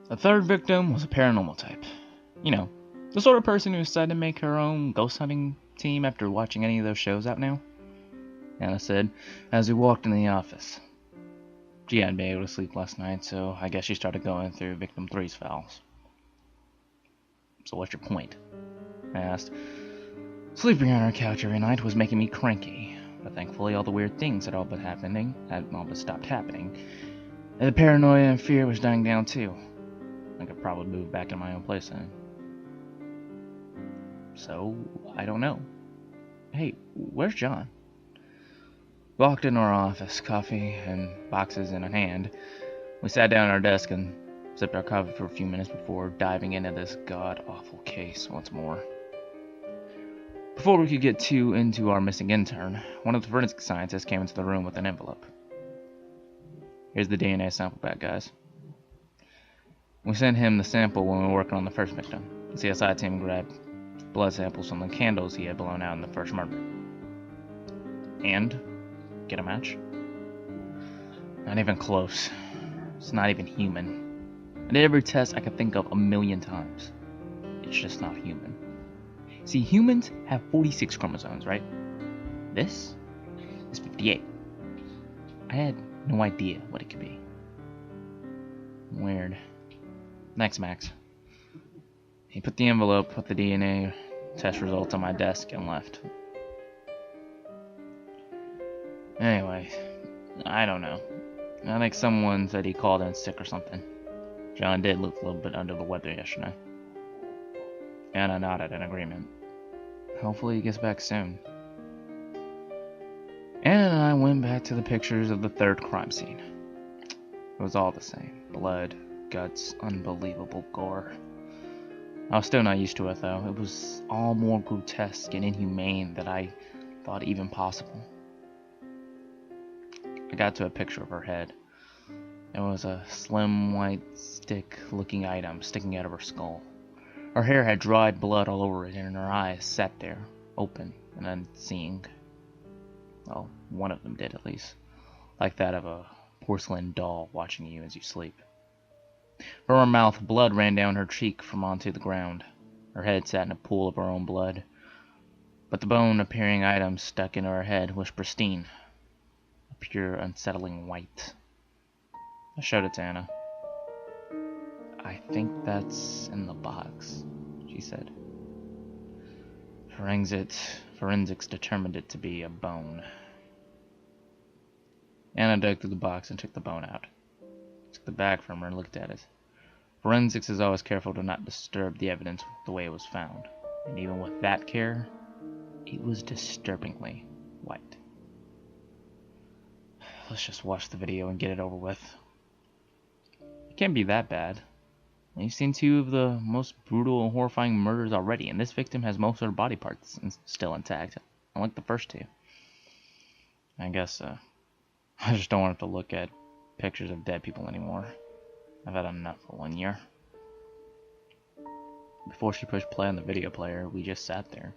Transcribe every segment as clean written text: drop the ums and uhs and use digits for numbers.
The third victim was a paranormal type. You know, the sort of person who decided to make her own ghost hunting team after watching any of those shows out now. Anna said as we walked in the office. She hadn't been able to sleep last night, so I guess she started going through victim three's files. So what's your point? I asked. Sleeping on her couch every night was making me cranky, but thankfully all the weird things had all but stopped happening, and the paranoia and fear was dying down too. I could probably move back to my own place then. So, I don't know. Hey, where's John? Walked into our office, coffee and boxes in hand. We sat down at our desk and sipped our coffee for a few minutes before diving into this god-awful case once more. Before we could get too into our missing intern, one of the forensic scientists came into the room with an envelope. Here's the DNA sample back, guys. We sent him the sample when we were working on the first victim. The CSI team grabbed blood samples from the candles he had blown out in the first murder. And? Get a match? Not even close. It's not even human. I did every test I could think of a million times. It's just not human. See, humans have 46 chromosomes, right? This is 58. I had no idea what it could be. Weird. Thanks, Max. He put the envelope with the DNA test results on my desk and left. Anyway, I don't know. I think someone said he called in sick or something. John did look a little bit under the weather yesterday. Anna nodded in agreement. Hopefully he gets back soon. Anna and I went back to the pictures of the third crime scene. It was all the same. Blood, guts, unbelievable gore. I was still not used to it though. It was all more grotesque and inhumane than I thought even possible. I got to a picture of her head. It was a slim white stick-looking item sticking out of her skull. Her hair had dried blood all over it, and her eyes sat there, open and unseeing. Well, one of them did at least. Like that of a porcelain doll watching you as you sleep. From her mouth, blood ran down her cheek from onto the ground. Her head sat in a pool of her own blood. But the bone-appearing item stuck into her head was pristine. A pure, unsettling white. I showed it to Anna. I think that's in the box, she said. Forensics determined it to be a bone. Anna dug through the box and took the bone out. Took the bag from her and looked at it. Forensics is always careful to not disturb the evidence the way it was found. And even with that care, it was disturbingly white. Let's just watch the video and get it over with. It can't be that bad. You've seen two of the most brutal and horrifying murders already, and this victim has most of her body parts still intact, unlike the first two. I guess I just don't want to look at pictures of dead people anymore. I've had enough for 1 year. Before she pushed play on the video player, we just sat there.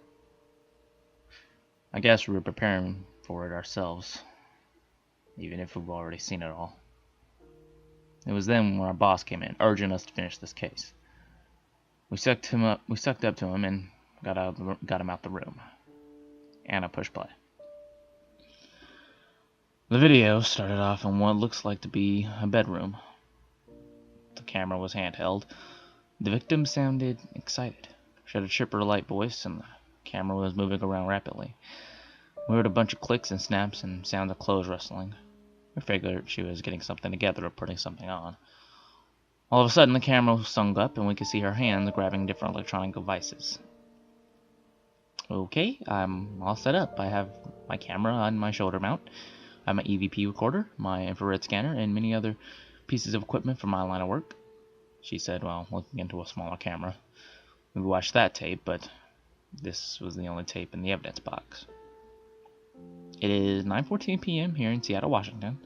I guess we were preparing for it ourselves, even if we've already seen it all. It was then when our boss came in, urging us to finish this case. We sucked up to him and got him out the room. Anna pushed play. The video started off in what looks like to be a bedroom. The camera was handheld. The victim sounded excited. She had a chipper light voice and the camera was moving around rapidly. We heard a bunch of clicks and snaps and sounds of clothes rustling. We figured she was getting something together or putting something on. All of a sudden the camera sung up and we could see her hands grabbing different electronic devices. Okay, I'm all set up. I have my camera on my shoulder mount. I have my EVP recorder, my infrared scanner, and many other pieces of equipment for my line of work, she said while looking into a smaller camera. We watched that tape, but this was the only tape in the evidence box. It is 9:14 p.m. here in Seattle, Washington.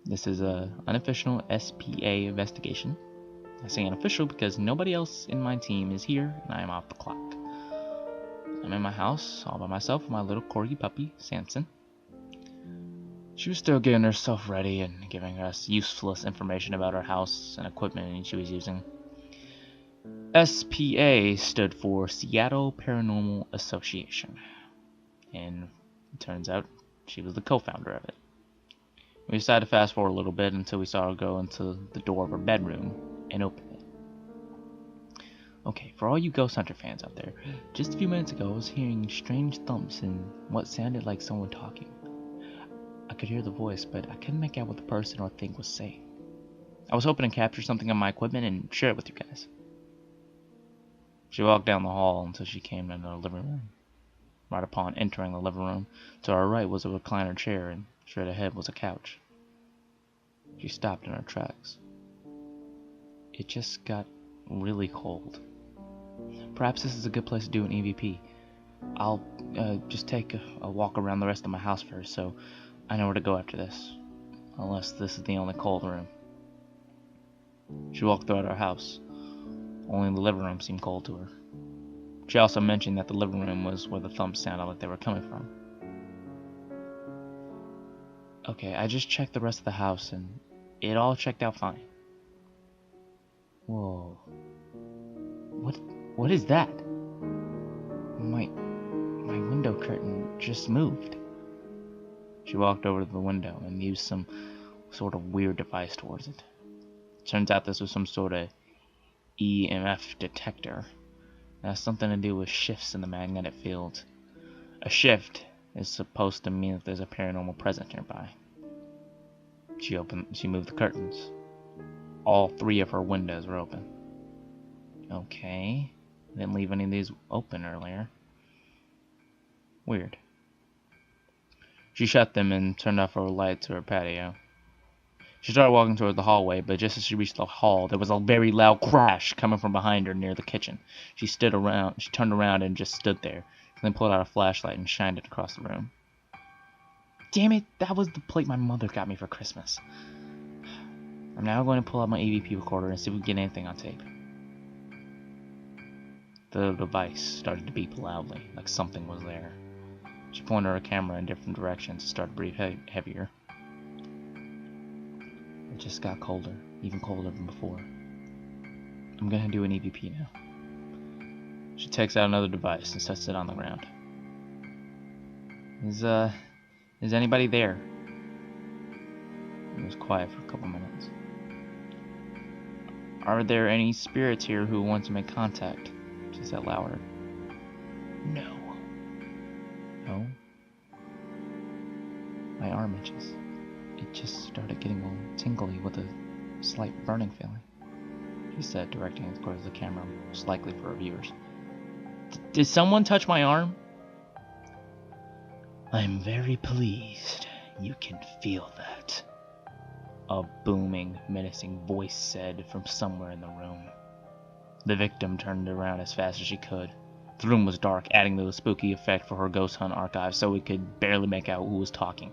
This is an unofficial SPA investigation. I say unofficial because nobody else in my team is here and I am off the clock. I'm in my house all by myself with my little corgi puppy, Samson. She was still getting herself ready and giving us useless information about her house and equipment she was using. SPA stood for Seattle Paranormal Association, and it turns out she was the co-founder of it. We decided to fast forward a little bit until we saw her go into the door of her bedroom and open it. Okay, for all you Ghost Hunter fans out there, just a few minutes ago I was hearing strange thumps and what sounded like someone talking. I could hear the voice, but I couldn't make out what the person or thing was saying. I was hoping to capture something on my equipment and share it with you guys. She walked down the hall until she came into the living room. Right upon entering the living room, to our right was a recliner chair, and straight ahead was a couch. She stopped in her tracks. It just got really cold. Perhaps this is a good place to do an EVP. I'll just take a walk around the rest of my house first, so I know where to go after this. Unless this is the only cold room. She walked throughout our house. Only the living room seemed cold to her. She also mentioned that the living room was where the thumps sounded like they were coming from. Okay, I just checked the rest of the house and it all checked out fine. Whoa. What is that? My window curtain just moved. She walked over to the window and used some sort of weird device towards it. Turns out this was some sort of EMF detector. It has something to do with shifts in the magnetic field. A shift is supposed to mean that there's a paranormal presence nearby. She moved the curtains. All 3 of her windows were open. Okay. Didn't leave any of these open earlier. Weird. She shut them and turned off her light to her patio. She started walking toward the hallway, but just as she reached the hall, there was a very loud crash coming from behind her near the kitchen. She turned around and just stood there, then pulled out a flashlight and shined it across the room. Damn it, that was the plate my mother got me for Christmas. I'm now going to pull out my EVP recorder and see if we can get anything on tape. The device started to beep loudly, like something was there. She pointed her camera in different directions and started to breathe heavier. It just got colder, even colder than before. I'm gonna do an EVP now. She takes out another device and sets it on the ground. Is anybody there? It was quiet for a couple minutes. Are there any spirits here who want to make contact? She said louder. No. No? My arm itches. It just started getting all tingly with a slight burning feeling. She said, directing it towards the camera, most likely for her viewers. Did someone touch my arm? I'm very pleased you can feel that. A booming, menacing voice said from somewhere in the room. The victim turned around as fast as she could. The room was dark, adding to the spooky effect for her ghost hunt archive, so we could barely make out who was talking.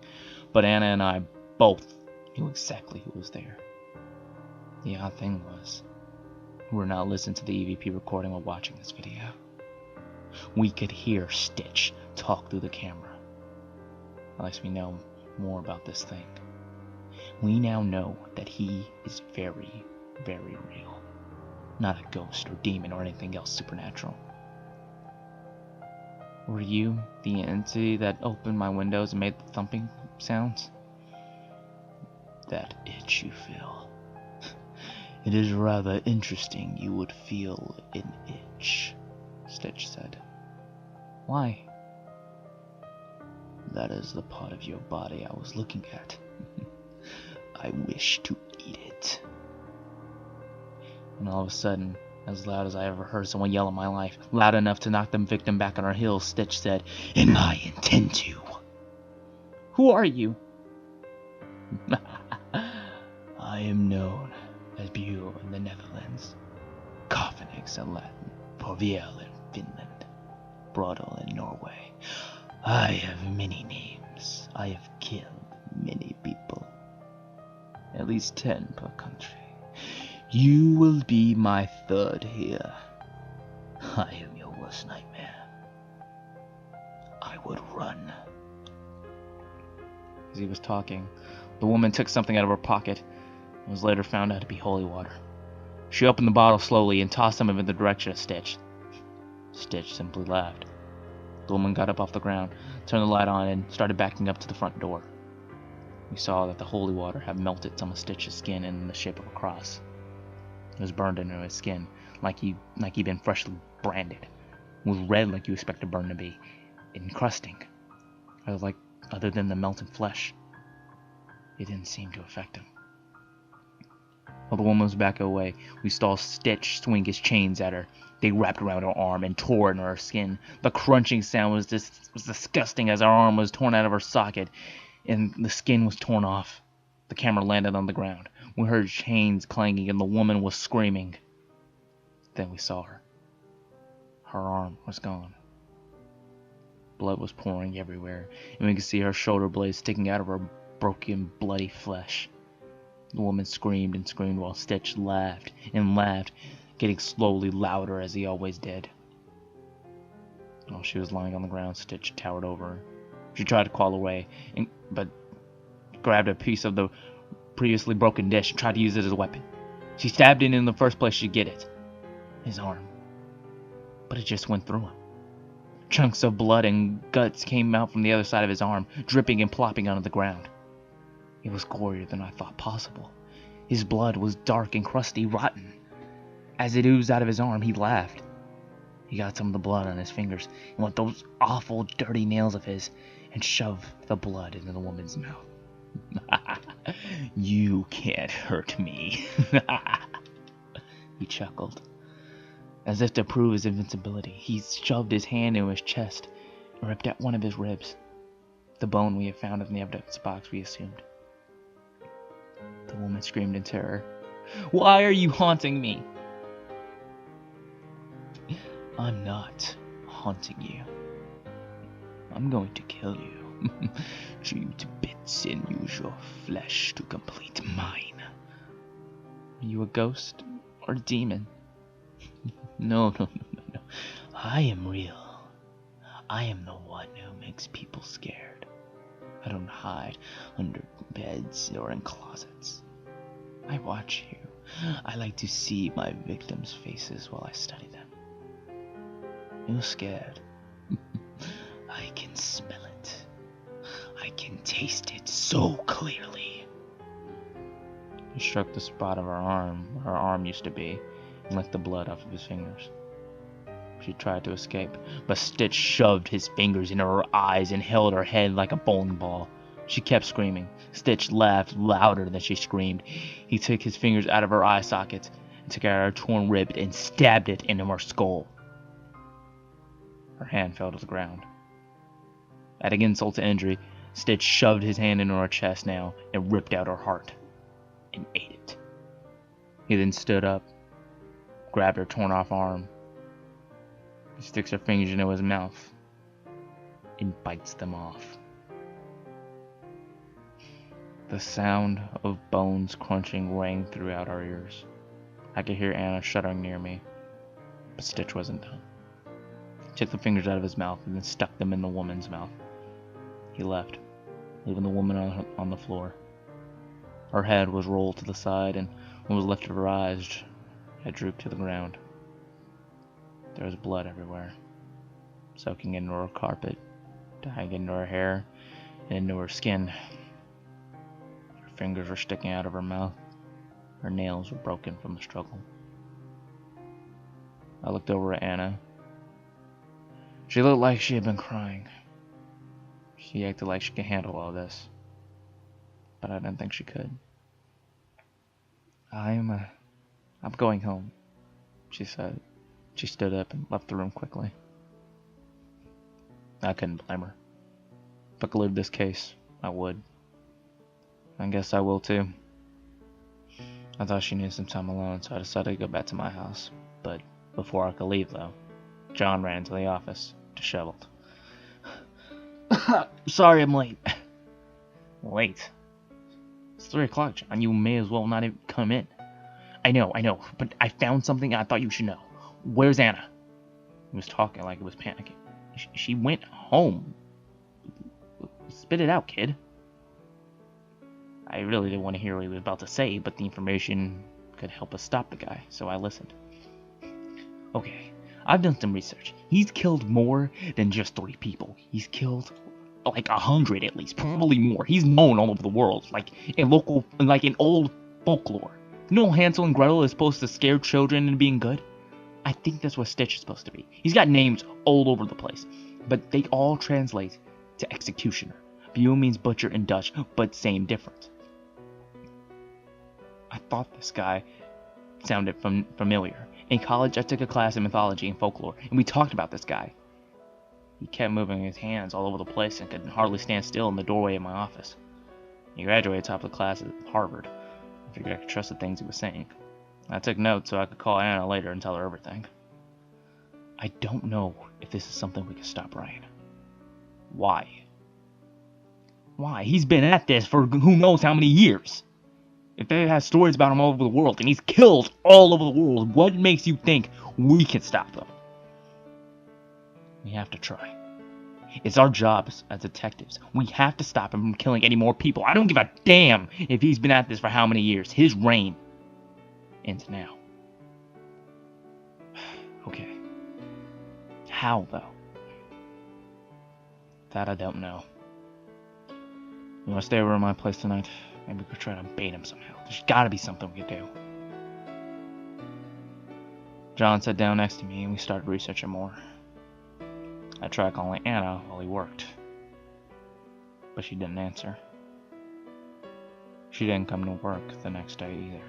But Anna and I both knew exactly who was there. The odd thing was, we were not listening to the EVP recording while watching this video. We could hear Stitch talk through the camera. At least we know more about this thing. We now know that he is very, very real. Not a ghost or demon or anything else supernatural. Were you the entity that opened my windows and made the thumping sounds? That itch you feel. It is rather interesting you would feel an itch, Stitch said. Why? That is the part of your body I was looking at. I wish to eat it. And all of a sudden, as loud as I ever heard someone yell in my life, loud enough to knock the victim back on her heels, Stitch said, and I intend to. Who are you? I am known as Bue in the Netherlands, Koffenix in Latin, Porviel in Finland, Brodel in Norway. I have many names. I have killed many people. At least 10 per country. You will be my third here. I am your worst nightmare. I would run. As he was talking, the woman took something out of her pocket and was later found out to be holy water. She opened the bottle slowly and tossed some of it in the direction of Stitch. Stitch simply laughed. The woman got up off the ground, turned the light on, and started backing up to the front door. We saw that the holy water had melted some of Stitch's skin in the shape of a cross. It was burned into his skin, like he'd been freshly branded. It was red like you expect a burn to be, encrusting. Other than the melted flesh, it didn't seem to affect him. While the woman was back away, we saw Stitch swing his chains at her. They wrapped around her arm and tore into her skin. The crunching sound was disgusting as her arm was torn out of her socket and the skin was torn off. The camera landed on the ground. We heard chains clanging and the woman was screaming. Then we saw her. Her arm was gone. Blood was pouring everywhere, and we could see her shoulder blades sticking out of her broken, bloody flesh. The woman screamed and screamed while Stitch laughed and laughed, getting slowly louder as he always did. While she was lying on the ground, Stitch towered over her. She tried to crawl away, but grabbed a piece of the previously broken dish and tried to use it as a weapon. She stabbed it in the first place she'd get it, his arm. But it just went through him. Chunks of blood and guts came out from the other side of his arm, dripping and plopping onto the ground. It was gorier than I thought possible. His blood was dark and crusty, rotten. As it oozed out of his arm, he laughed. He got some of the blood on his fingers and with those awful, dirty nails of his and shoved the blood into the woman's mouth. You can't hurt me. He chuckled. As if to prove his invincibility, he shoved his hand into his chest and ripped out one of his ribs. The bone we had found in the evidence box, we assumed. The woman screamed in terror. Why are you haunting me? I'm not haunting you. I'm going to kill you. Chew you to bits and use your flesh to complete mine. Are you a ghost or a demon? No. I am real. I am the one who makes people scared. I don't hide under beds or in closets. I watch you. I like to see my victims' faces while I study them. You're scared. I can smell it. I can taste it so clearly. He struck the spot of her arm where her arm used to be and licked the blood off of his fingers. She tried to escape, but Stitch shoved his fingers into her eyes and held her head like a bowling ball. She kept screaming. Stitch laughed louder than she screamed. He took his fingers out of her eye sockets and took out her torn rib and stabbed it into her skull. Her hand fell to the ground. Adding insult to injury, Stitch shoved his hand into her chest now and ripped out her heart and ate it. He then stood up, grabbed her torn off arm. He sticks her fingers into his mouth and bites them off. The sound of bones crunching rang throughout our ears. I could hear Anna shuddering near me, but Stitch wasn't done. He took the fingers out of his mouth and then stuck them in the woman's mouth. He left, leaving the woman on the floor. Her head was rolled to the side, and what was left of her eyes had drooped to the ground. There was blood everywhere, soaking into her carpet, dyeing into her hair, and into her skin. Her fingers were sticking out of her mouth. Her nails were broken from the struggle. I looked over at Anna. She looked like she had been crying. She acted like she could handle all this, but I didn't think she could. I'm going home, she said. She stood up and left the room quickly. I couldn't blame her. If I could leave this case, I would. I guess I will too. I thought she needed some time alone, so I decided to go back to my house. But before I could leave, though, John ran into the office, disheveled. Sorry I'm late. Late? It's 3 o'clock, John. You may as well not even come in. I know, but I found something I thought you should know. Where's Anna? He was talking like he was panicking. She went home. Spit it out, kid. I really didn't want to hear what he was about to say, but the information could help us stop the guy, so I listened. Okay, I've done some research. He's killed more than just 3 people. He's killed like 100 at least, probably more. He's known all over the world, like in old folklore. You know, Hansel and Gretel is supposed to scare children into being good? I think that's what Stitch is supposed to be. He's got names all over the place, but they all translate to executioner. Bew means butcher in Dutch, but same difference. I thought this guy sounded familiar. In college, I took a class in mythology and folklore, and we talked about this guy. He kept moving his hands all over the place and could hardly stand still in the doorway of my office. He graduated top of the class at Harvard. I figured I could trust the things he was saying. I took notes so I could call Anna later and tell her everything. I don't know if this is something we can stop Ryan. Why? Why? He's been at this for who knows how many years. If they have stories about him all over the world, and he's killed all over the world, what makes you think we can stop him? We have to try. It's our job as detectives. We have to stop him from killing any more people. I don't give a damn if he's been at this for how many years. His reign ends now. Okay. How, though? That I don't know. You want to stay over at my place tonight? Maybe we could try to bait him somehow. There's gotta be something we could do. John sat down next to me and we started researching more. I tried calling Anna while he worked, but she didn't answer. She didn't come to work the next day either.